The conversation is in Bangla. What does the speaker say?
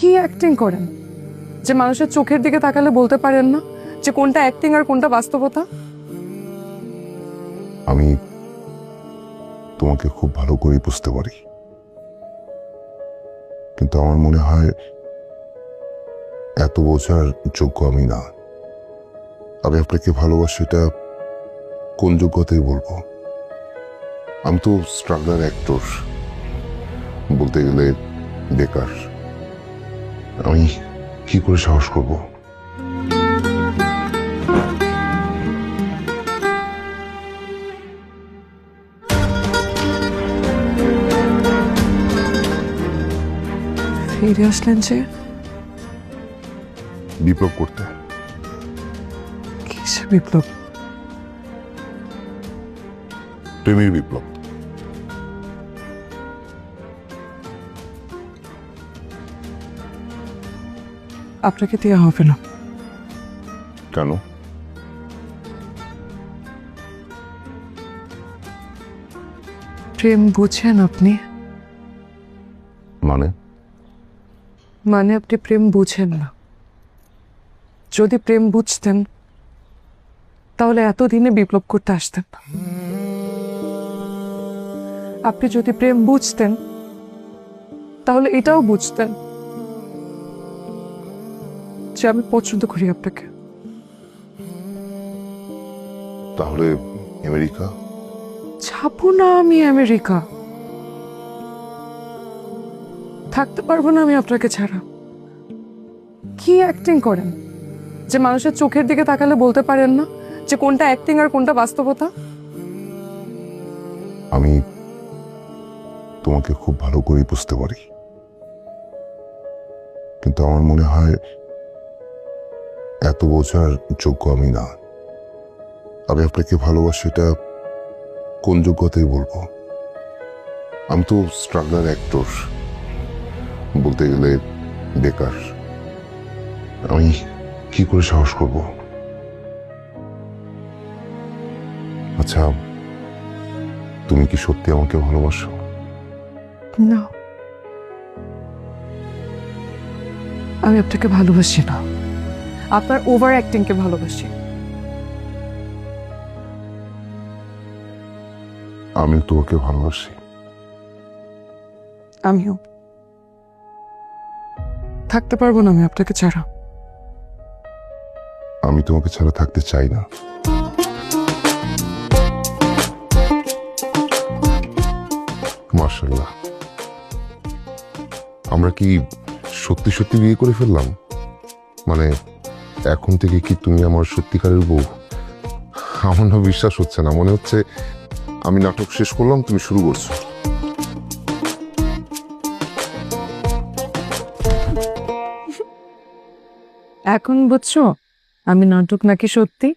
কি অ্যাক্টিং করেন যে মানুষের চোখের দিকে তাকালে বলতে পারেন না যে কোনটা অ্যাক্টিং আর কোনটা বাস্তবতা? আমি তোমাকে খুব ভালো করে বুঝতে পারি, কিন্তু আমার মনে হয় এত বোঝার যোগ্য আমি না। আমি আপনাকে ভালোবাসি, এটা কোন যোগ্যতায় বলবো? আমি তো স্ট্রাগলার অ্যাক্টর, বলতে গেলে বেকার। আমি কি করে সাহস করব? ফিরে আসলেন যে বিপ্লব করতে। কিসে বিপ্লব? প্রেমের বিপ্লব। আপনাকে দেওয়া হবে না। কেন? প্রেম বুঝেন আপনি? মানে? মানে আপনি প্রেম বুঝেন না। যদি প্রেম বুঝতেন তাহলে এতদিনে বিপ্লব করতে আসতেন না। আপনি যদি প্রেম বুঝতেন তাহলে এটাও বুঝতেন যে আমি পছন্দ করি আপনাকে। তাহলে আমেরিকা? যাবো না আমি আমেরিকা। থাকতে পারবো না আমি আপনাকে ছাড়া। কি অ্যাক্টিং করেন যে মানুষের চোখের দিকে তাকালে বলতে পারেন না যে কোনটা অ্যাক্টিং আর কোনটা বাস্তবতা? আমি তোমাকে খুব ভালো করে বুঝতে পারি, কিন্তু আমার মনে হয় এত বোঝার যোগ্য আমি না। আমি আপনাকে ভালোবাসি, এটা কোন যোগ্যতায় বলবো? আমি তো স্ট্রাগলার অ্যাক্টর, বলতে গেলে বেকার। আমি কি করে সাহস করব? আচ্ছা, তুমি কি সত্যি আমাকে ভালোবাসো? না, আমি আপনাকে ভালোবাসি না। আপনার ওভার অ্যাক্টিং কে ভালোবাসি। আমি তোমাকে ভালোবাসি। আমিও। থাকতে পারবো না আমি আপনাকে ছাড়া। আমি তোমাকে ছাড়া থাকতে চাই না। মাশাআল্লাহ, আমরা কি সত্যি সত্যি বিয়ে করে ফেললাম? মানে এখন থেকে কি তুমি আমার সত্যিকারের বউ? আমার না বিশ্বাস হচ্ছে না। মনে হচ্ছে আমি নাটক শেষ করলাম, তুমি শুরু করছো। এখন বুঝছো আমি নাটক নাকি সত্যি?